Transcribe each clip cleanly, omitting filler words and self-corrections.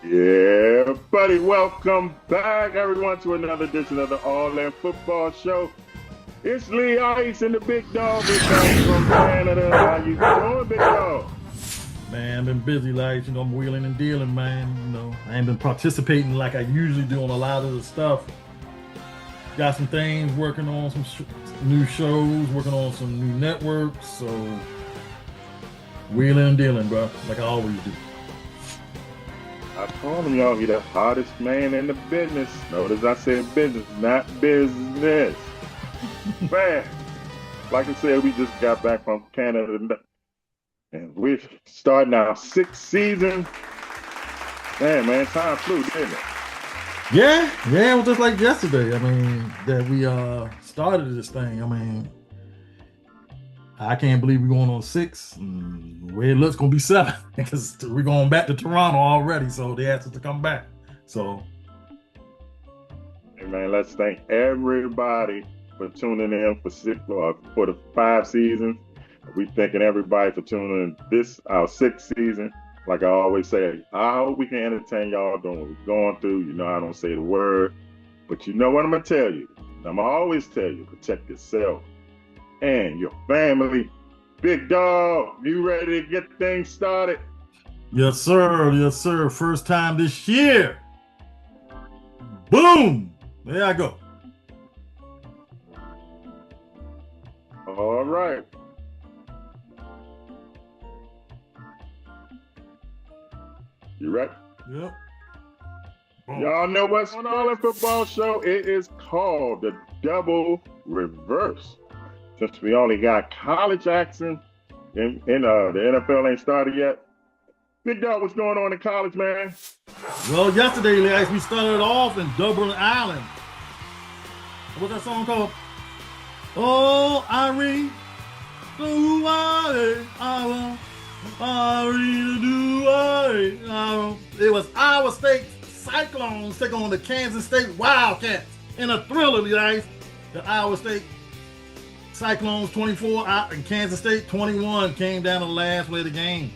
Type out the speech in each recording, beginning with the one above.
Yeah, buddy, welcome back, everyone, to another edition of the All In Football Show. It's Lee Ice and the Big Dog is back from Canada. How you doing, Big Dog? Man, I've been busy, like, I'm wheeling and dealing, man. I ain't been participating like I usually do on a lot of the stuff. Got some things, working on some new shows, working on some new networks, so wheeling and dealing, bro, like I always do. I told him, y'all, he the hottest man in the business. Notice I said business, not business. Man, like I said, we just got back from Canada, and we're starting our sixth season. Man, time flew, didn't it? Yeah, it was just like yesterday. That we started this thing. I can't believe we're going on 6. The way it looks, gonna be 7 because we're going back to Toronto already. So they asked us to come back. So, hey man, let's thank everybody for tuning in for the 5 seasons. We thanking everybody for tuning in this our 6th season. Like I always say, I hope we can entertain y'all during what we're going through. You know, I don't say the word, but you know what I'm gonna tell you. I'm gonna always tell you: protect yourself and your family. Big Dog, you ready to get things started? Yes, sir. First time this year. Boom! There I go. All right. You ready? Yep. Boom. Y'all know what's on All In Football Show? It is called the Double Reverse. Since we only got college action in the NFL ain't started yet. Big Dog, what's going on in college, man? Well, yesterday, guys, we started off in Dublin, Ireland. What's that song called? Oh, Irene, do I It was Iowa State Cyclones taking on the Kansas State Wildcats in a thriller, guys. The Iowa State Cyclones 24 and Kansas State 21 came down to the last play of the game.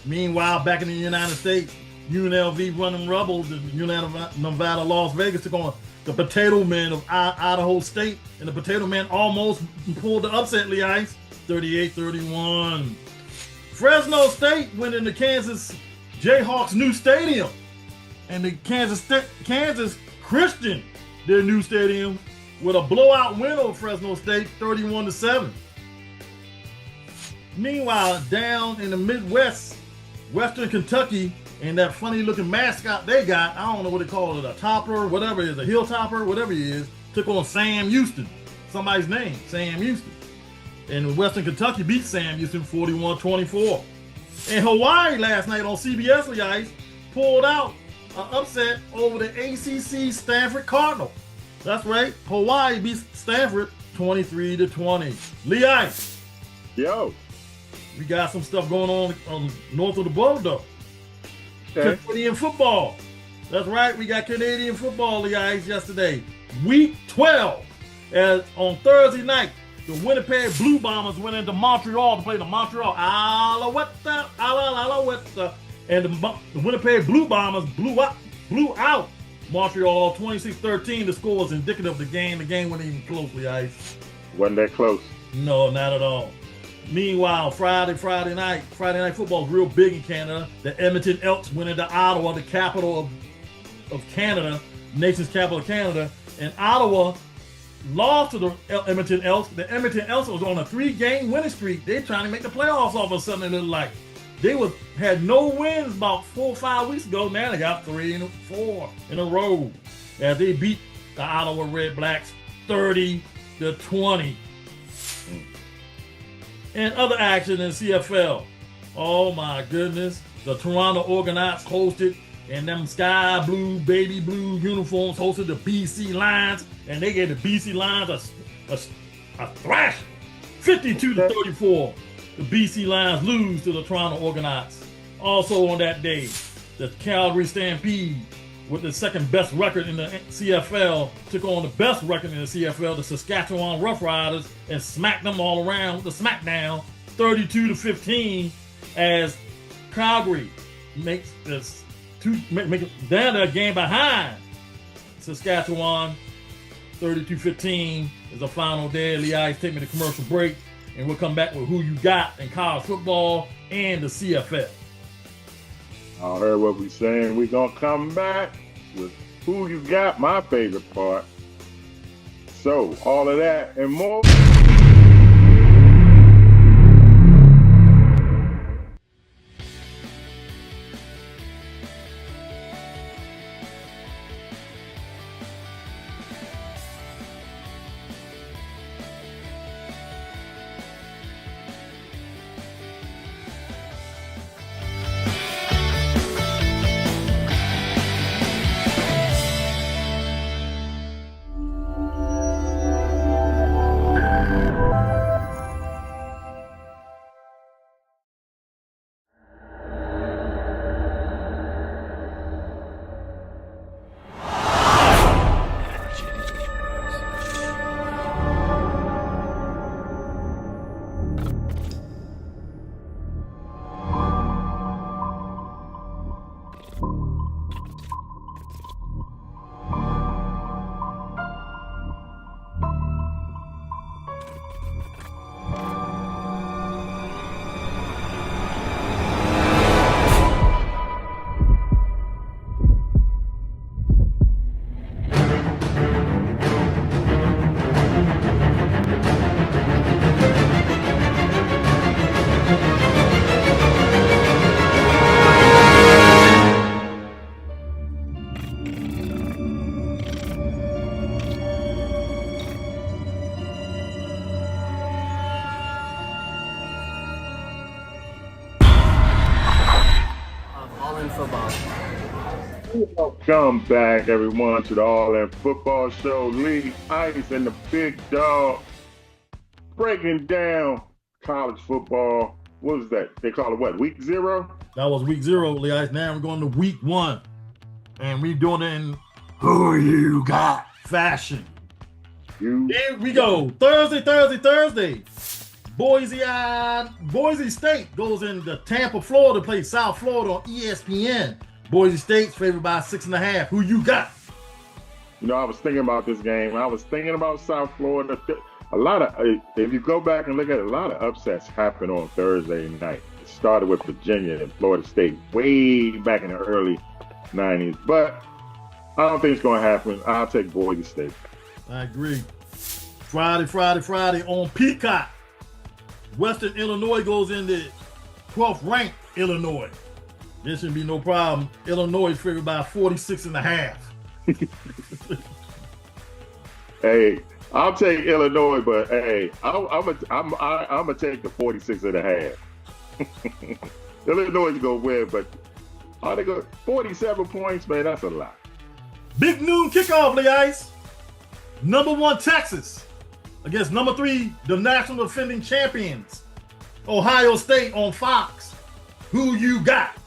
Meanwhile, back in the United States, UNLV running Rebels and Nevada, Las Vegas took on the Potato Men of Idaho State, and the Potato Men almost pulled the upset, Lee Ice, 38-31. Fresno State went into Kansas Jayhawks' new stadium, and the Kansas Christian, their new stadium, with a blowout win over Fresno State, 31-7. Meanwhile, down in the Midwest, Western Kentucky, and that funny-looking mascot they got, I don't know what they call it, a topper, whatever it is, a hill topper, whatever he is, took on Sam Houston. Somebody's name, Sam Houston. And Western Kentucky beat Sam Houston 41-24. And Hawaii last night on CBS, guys, pulled out an upset over the ACC Stanford Cardinal. That's right, Hawaii beat Stanford 23-20. Lee Ice. Yo. We got some stuff going on north of the border, though. Okay. Canadian football. That's right, we got Canadian football, Lee Ice, yesterday. Week 12. And on Thursday night, the Winnipeg Blue Bombers went into Montreal to play the Montreal Alouettes. And the Winnipeg Blue Bombers blew out Montreal 26-13. The score was indicative of the game. The game wasn't even close, Lee Ice. Wasn't that close? No, not at all. Meanwhile, Friday night football is real big in Canada. The Edmonton Elks went into Ottawa, the capital of Canada, nation's capital of Canada. And Ottawa lost to the Edmonton Elks. The Edmonton Elks was on a 3-game winning streak. They're trying to make the playoffs all of a sudden. It looked like they had no wins about 4 or 5 weeks ago. Now they got 3 and 4 in a row as they beat the Ottawa Red Blacks 30-20. And other action in CFL. Oh my goodness. The Toronto Argonauts hosted, and them sky blue, baby blue uniforms hosted the BC Lions, and they gave the BC Lions a thrash. 52-34. The BC Lions lose to the Toronto Argonauts. Also on that day, the Calgary Stampede, with the second best record in the CFL, took on the best record in the CFL, the Saskatchewan Roughriders, and smacked them all around with the smackdown, 32-15, as Calgary makes this down a game behind Saskatchewan. 32-15 is the final day. Lee Ice, take me to commercial break, and we'll come back with who you got in college football and the CFL. I heard what we saying. We're going to come back with who you got, my favorite part. So, all of that and more. Welcome back, everyone, to the All In Football Show. Lee Ice and the Big Dog breaking down college football. What was that? They call it what? Week 0? That was week 0, Lee Ice. Now we're going to week 1. And we're doing it in who you got fashion. Here we go. Thursday. Boise State goes into Tampa, Florida, plays South Florida on ESPN. Boise State's favored by 6.5. Who you got? You know, I was thinking about this game. I was thinking about South Florida. A lot of, if you go back and look at it, a lot of upsets happened on Thursday night. It started with Virginia and Florida State way back in the early 90s. But I don't think it's going to happen. I'll take Boise State. I agree. Friday on Peacock. Western Illinois goes into 12th ranked Illinois. There shouldn't be no problem. Illinois is favored by 46.5. Hey, I'll take Illinois, but hey, I'm gonna take the 46.5. Illinois is gonna win, but they go 47 points, man. That's a lot. Big noon kickoff, Lee Ice. Number 1 Texas against number 3, the national defending champions, Ohio State on Fox. Who you got?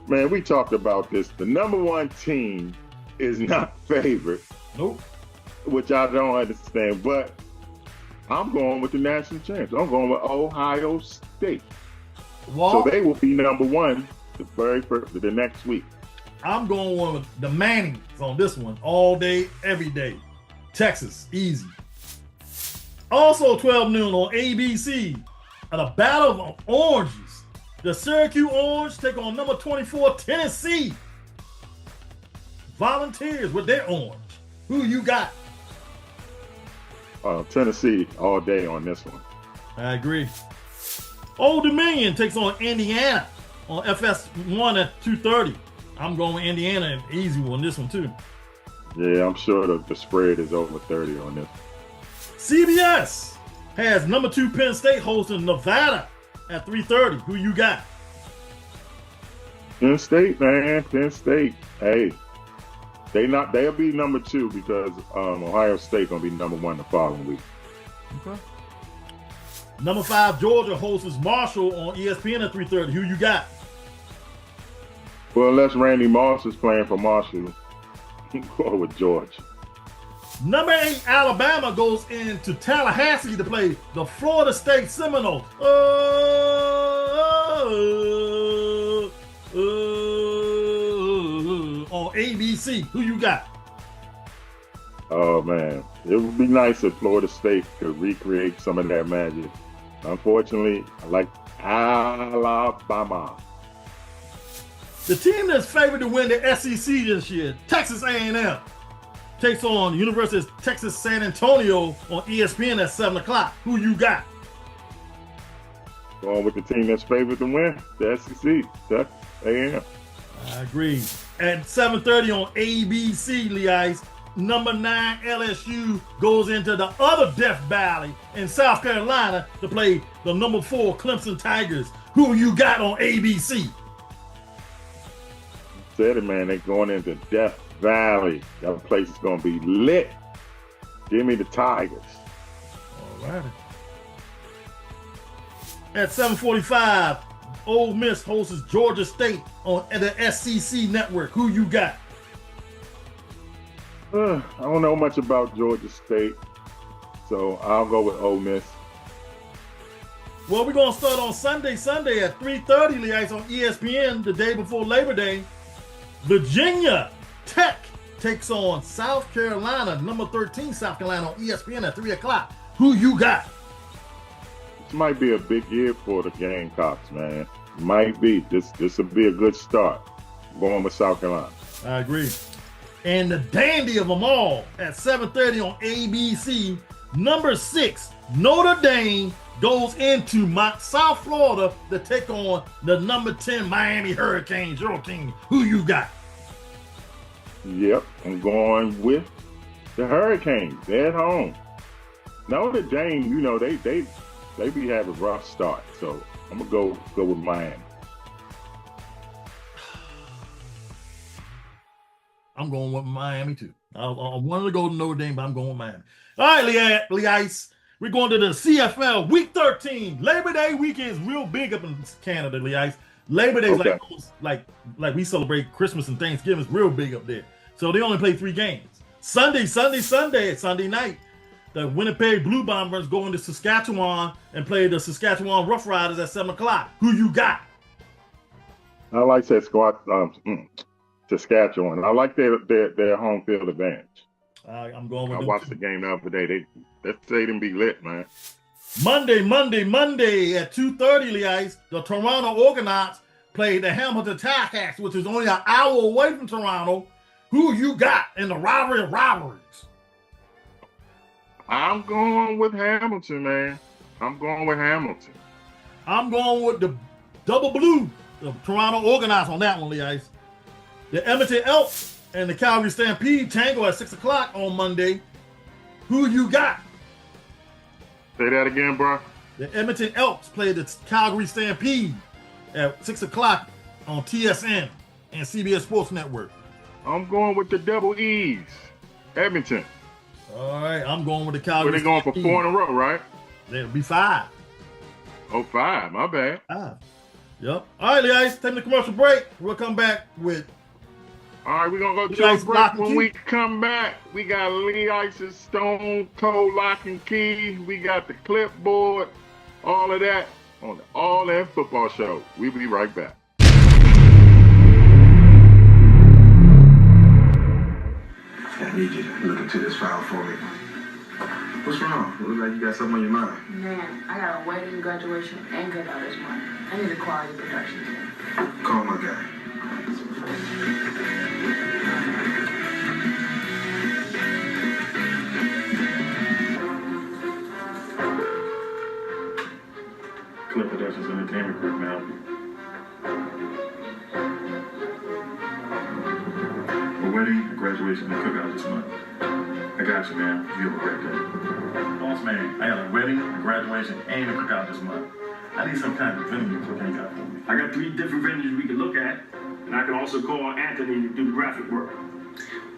Man, we talked about this. The number 1 team is not favored. Nope. Which I don't understand, but I'm going with the national champs. I'm going with Ohio State. So they will be number 1 the next week. I'm going with the Mannings on this one. All day, every day. Texas, easy. Also 12 noon on ABC, a battle of oranges. The Syracuse Orange take on number 24 Tennessee Volunteers with their orange. Who you got? Tennessee all day on this one. I agree. Old Dominion takes on Indiana on FS1 at 2:30. I'm going with Indiana, an easy one, this one too. Yeah, I'm sure the spread is over 30 on this. CBS has number 2 Penn State hosting Nevada at 3:30. Who you got? Penn State, man. Penn State. Hey, they'll be number 2 because Ohio State gonna be number 1 the following week. Okay. Number 5 Georgia hosts Marshall on ESPN at 3:30. Who you got? Well, unless Randy Moss is playing for Marshall, go with Georgia. Number 8 Alabama goes into Tallahassee to play the Florida State Seminoles. on ABC. Who you got? Oh man, it would be nice if Florida State could recreate some of that magic. Unfortunately, I like Alabama. The team that's favored to win the SEC this year, Texas A&M, takes on University of Texas San Antonio on ESPN at 7 o'clock. Who you got? Going with the team that's favored to win, the SEC, Texas A&M. I agree. At 7:30 on ABC, Lee Ice, number 9 LSU goes into the other Death Valley in South Carolina to play the number 4 Clemson Tigers. Who you got on ABC? Said it, man. They're going into Death Valley. That place is going to be lit. Give me the Tigers. All right. At 7:45, Ole Miss hosts Georgia State on the SEC network. Who you got? I don't know much about Georgia State, so I'll go with Ole Miss. Well, we're going to start on Sunday at 3:30, Lee Ice, on ESPN, the day before Labor Day. Virginia Tech takes on South Carolina, number 13 South Carolina on ESPN at 3 o'clock. Who you got? This might be a big year for the Gamecocks, man. Might be. This will be a good start. I'm going with South Carolina. I agree. And the dandy of them all at 7:30 on ABC, number 6 Notre Dame goes into South Florida to take on the number 10 Miami Hurricanes. Your team. Who you got? Yep, I'm going with the Hurricanes. They're at home. Notre Dame, you know, they be having a rough start, so I'm gonna go with Miami. I'm going with Miami too. I wanted to go to Notre Dame, but I'm going with Miami. All right, Lee Ice. We're going to the CFL Week 13. Labor Day weekend is real big up in Canada, Lee Ice. Labor Day is like we celebrate Christmas and Thanksgiving. It's real big up there. So they only play 3 games. Sunday night, the Winnipeg Blue Bombers go into Saskatchewan and play the Saskatchewan Roughriders at 7 o'clock. Who you got? I like Saskatchewan. I like their home field advantage. I'm going with I watched the game the other day. That stadium be lit, man. Monday at 2:30, Lee Ice, the Toronto Argonauts play the Hamilton Ticats, which is only an hour away from Toronto. Who you got in the rivalry of rivalries? I'm going with Hamilton, man. I'm going with Hamilton. I'm going with the double blue, the Toronto Argonauts on that one, Lee Ice. The Edmonton Elks and the Calgary Stampede tango at 6 o'clock on Monday. Who you got? Say that again, bro. The Edmonton Elks play the Calgary Stampede at 6 o'clock on TSN and CBS Sports Network. I'm going with the Double E's. Edmonton. All right, I'm going with the Calgary. They're going for 4 in a row, right? It'll be 5. Oh, 5. My bad. 5. Yep. All right, Lee Ice, take the commercial break. We'll come back with. All right, we're going to go to a break. When we come back, we got Lee Ice's Stone Cold Lock and Key. We got the clipboard, all of that on the All In Football Show. We'll be right back. I need you to look into this file for me. What's wrong? It looks like you got something on your mind. Man, I got a wedding, graduation, and cookout this month. I need a quality production team. Call my guy. Clip Productions Entertainment Group now. A wedding, a graduation, and a cookout this month. I got you, man. You have a great day. Boss man, I got a wedding, a graduation, and a cookout this month. I need some kind of venue to hang out for me. I got 3 different venues we can look at, and I can also call Anthony to do the graphic work.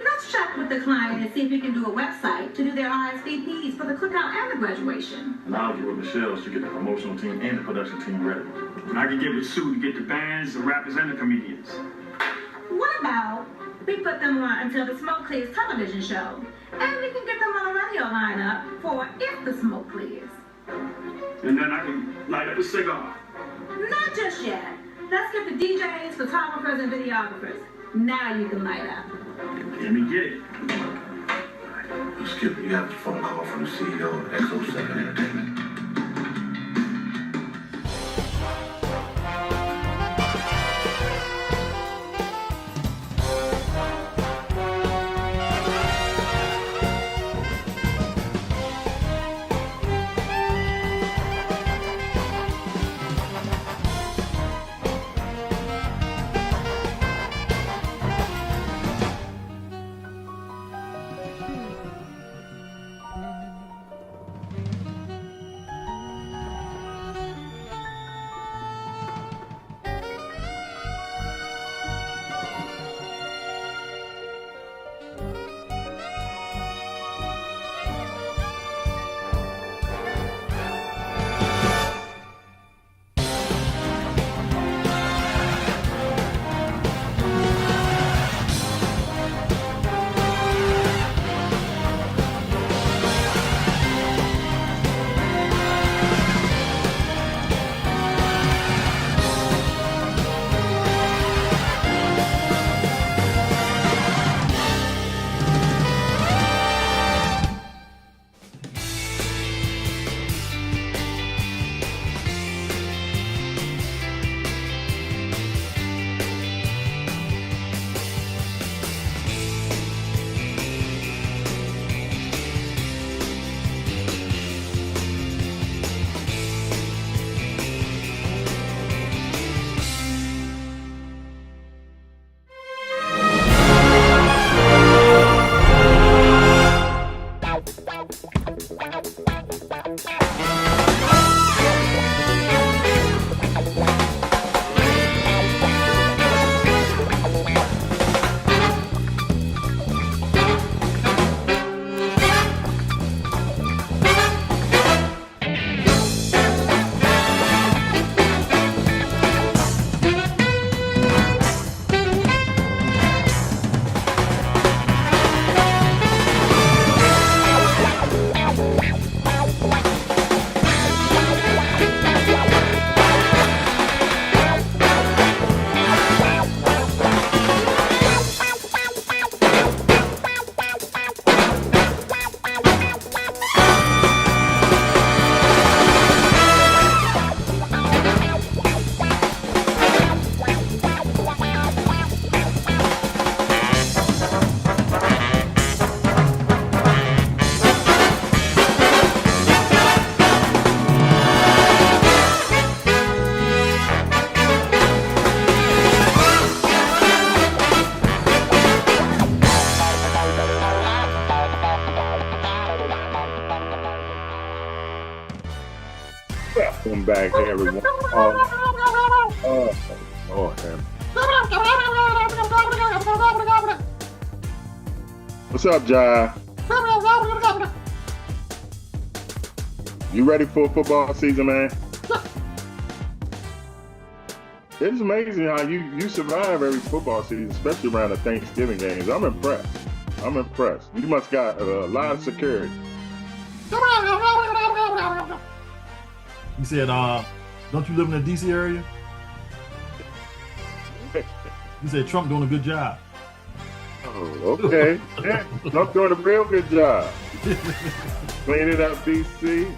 Let's check with the client and see if we can do a website to do their RSVPs for the cookout and the graduation. And I'll get with Michelle to get the promotional team and the production team ready. And I can get with Sue to get the bands, the rappers, and the comedians. What about we put them on until the Smoke Clears television show, and we can get them on a radio lineup for If the Smoke Clears. And then I can light up a cigar. Not just yet. Let's get the DJs, photographers, and videographers. Now you can light up. Let me get it. Skip, you have a phone call from the CEO of XO7 Entertainment. Welcome back, everyone. What's up, Jai? You ready for football season, man? It's amazing how you survive every football season, especially around the Thanksgiving games. I'm impressed. You must got a lot of security. You said, don't you live in the DC area? You said Trump doing a good job. Oh, okay. Yeah, Trump doing a real good job. Cleaning up DC.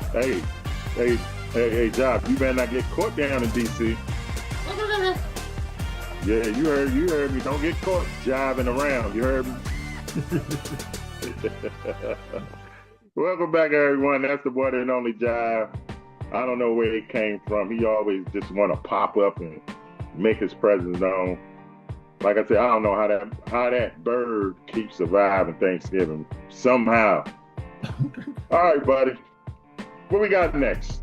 Hey, Job, you better not get caught down in DC. Yeah, you heard me. Don't get caught jiving around. You heard me? Welcome back, everyone. That's the one and only Jive. I don't know where he came from. He always just want to pop up and make his presence known. Like I said, I don't know how that bird keeps surviving Thanksgiving somehow. All right, buddy. What we got next?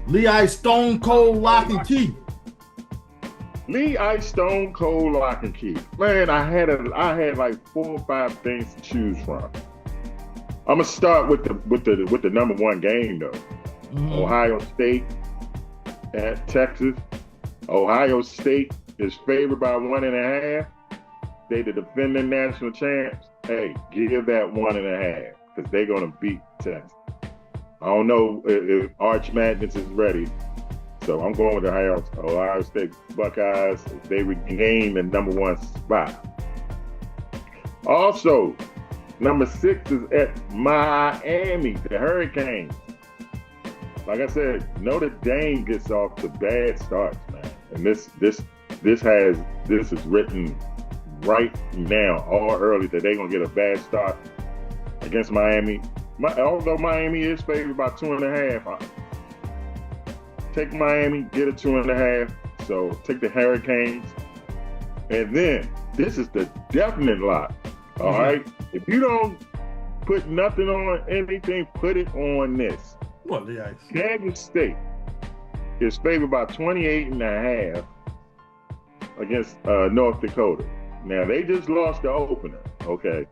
Lee Ice Stone Cold Lock and Key. Lee Ice Stone Cold Lock and Key. Man, I had like 4 or 5 things to choose from. I'm gonna start with the number one game though. Mm-hmm. Ohio State at Texas. Ohio State is favored by 1.5. They the defending national champs. Hey, give that 1.5 because they're gonna beat Texas. I don't know if Arch Madness is ready, so I'm going with the Ohio State Buckeyes. They regain the number one spot. Also, number 6 is at Miami, the Hurricanes. Like I said, Notre Dame gets off to bad starts, man. And this is written right now, all early, that they're gonna get a bad start against Miami. Although Miami is favored by 2.5, take Miami, get a 2.5. So take the Hurricanes. And then this is the definite lock. All right. If you don't put nothing on anything, put it on this. What the ice? Kansas State is favored by 28.5 against North Dakota. Now they just lost the opener. Okay.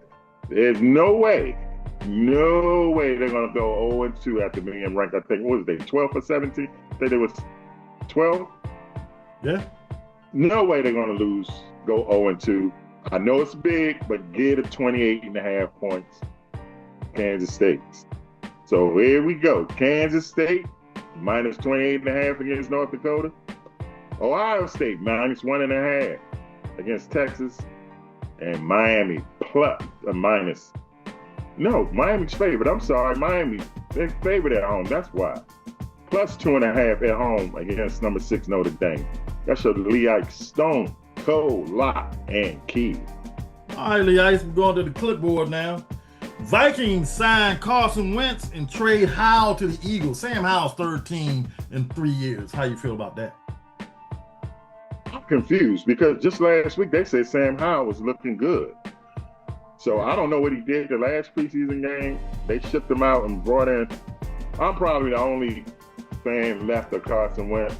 There's no way they're gonna go 0-2 after being ranked. I think, what was they, 12 or 17? I think it was 12. Yeah. No way they're gonna go 0-2. I know it's big, but get a 28.5 points. Kansas State. So here we go. Kansas State minus 28.5 against North Dakota. Ohio State minus 1.5 against Texas. And Miami minus. No, Miami's favored. I'm sorry, Miami. They're favored at home. That's why. Plus 2.5 at home against number 6 Notre Dame. That's your Lee Ike Stone, Cold, Lock, and Key. All right, Lee Ice, we're going to the clipboard now. Vikings sign Carson Wentz and trade Howell to the Eagles. Sam Howell's 13 in 3 years. How you feel about that? I'm confused because just last week they said Sam Howell was looking good. So I don't know what he did the last preseason game. They shipped him out and brought in. I'm probably the only fan left of Carson Wentz.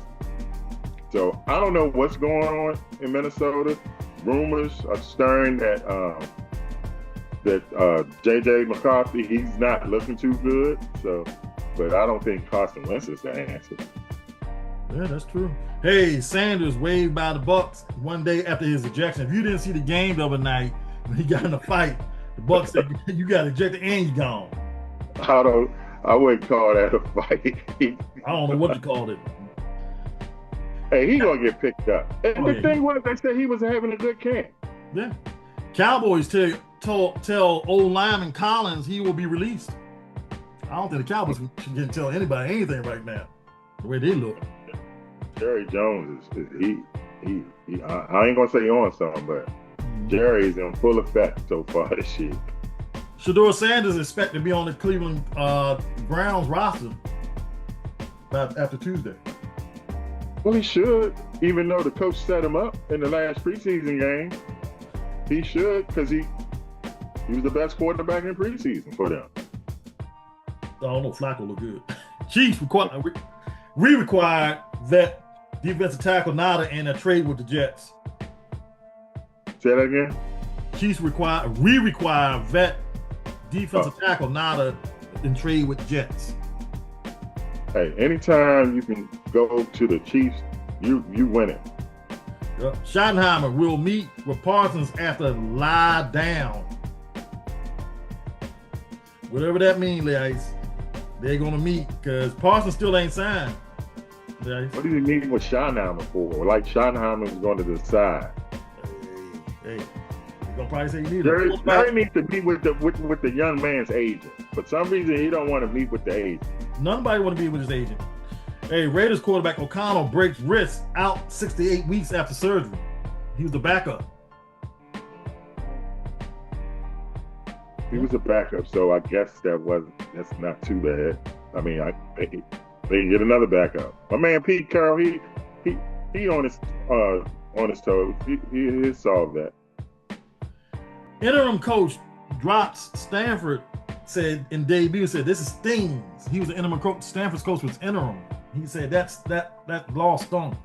So I don't know what's going on in Minnesota. Rumors are stirring that J.J. McCarthy, he's not looking too good. So, but I don't think Carson Wentz is the answer. Yeah, that's true. Hey, Sanders waived by the Bucks one day after his ejection. If you didn't see the game the other night when he got in a fight, the Bucks said you got ejected and you gone. I wouldn't call that a fight. I don't know what you called it. Hey, he gonna get picked up. And the thing was, they said he was having a good camp. Yeah. Cowboys tell old lineman Collins he will be released. I don't think the Cowboys can tell anybody anything right now, the way they look. Jerry Jones is I ain't gonna say on something, but Jerry's in full effect so far this year. Shedeur Sanders is expected to be on the Cleveland Browns roster after Tuesday. Well, he should, even though the coach set him up in the last preseason game. He should, because he was the best quarterback in preseason for them. I don't know, Flacco look good. Chiefs required vet defensive tackle Nada in a trade with the Jets. Say that again? Chiefs require vet defensive tackle Nada in trade with the Jets. Hey, anytime you can go to the Chiefs, you win it. Yep. Schottenheimer will meet with Parsons after lie down. Whatever that means, Ice. They're gonna meet because Parsons still ain't signed. Ice. What are you meeting with Schottenheimer for? Like Schottenheimer is going to decide. Hey, he's gonna probably say you need Jerry needs to meet with the young man's agent. For some reason, he don't want to meet with the agent. Nobody want to be with his agent. Hey, Raiders quarterback O'Connell breaks wrist out 68 weeks after surgery. He was the backup. He was a backup, so I guess that's not too bad. I mean, they can get another backup. My man Pete Carroll, he on his toes. He solved that. Interim coach drops Stanford. Said in debut, this is stings. He was an interim coach. Stanford's coach was interim. He said that law stung.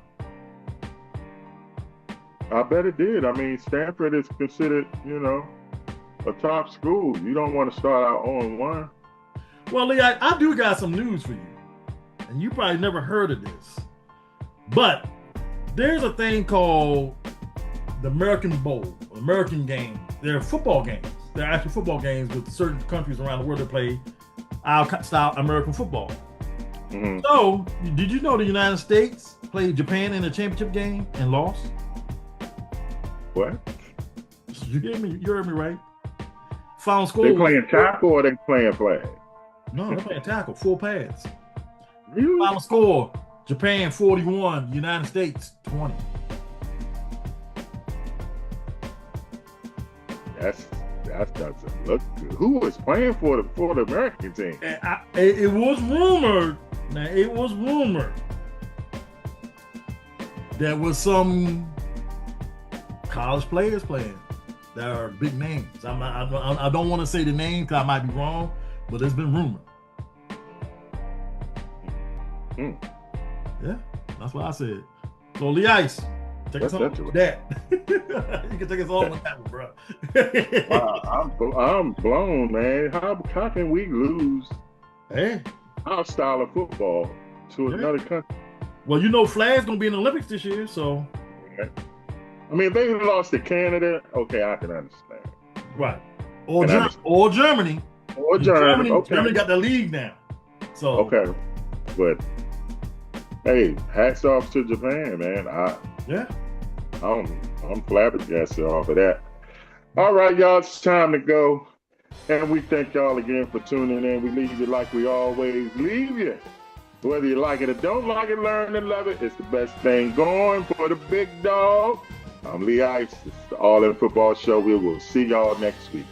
I bet it did. I mean, Stanford is considered, a top school. You don't want to start out 0-1. Well, Lee, I do got some news for you. And you probably never heard of this. But there's a thing called the American Bowl, American game. They're football games. They're actually football games with certain countries around the world that play our style American football. Mm-hmm. So, did you know the United States played Japan in a championship game and lost? What? You heard me right. Final score. They playing tackle or they playing flag? No, they're playing tackle. Full pads. Really? Final score: Japan 41, United States 20. That doesn't look good. Who was playing for the American team? It was rumored. Now it was rumored there was some college players playing that are big names. I don't want to say the name because I might be wrong, but it's been rumored. Yeah, that's what I said. So Lee Ice, take us home with that. You can take us home with that one, bro. I'm blown, man. How can we lose our style of football to another country? Well, flag's gonna be in the Olympics this year, so. I mean, if they lost to Canada, okay, I can understand. Right. Or Germany. Or Germany. Okay. Germany got the league now. So. Okay. But hey, hats off to Japan, man. I'm flabbergasted off of that. All right, y'all, it's time to go. And we thank y'all again for tuning in. We leave you like we always leave you. Whether you like it or don't like it, learn to love it. It's the best thing going for the big dog. I'm Lee Ice. It's the All In Football Show. We will see y'all next week.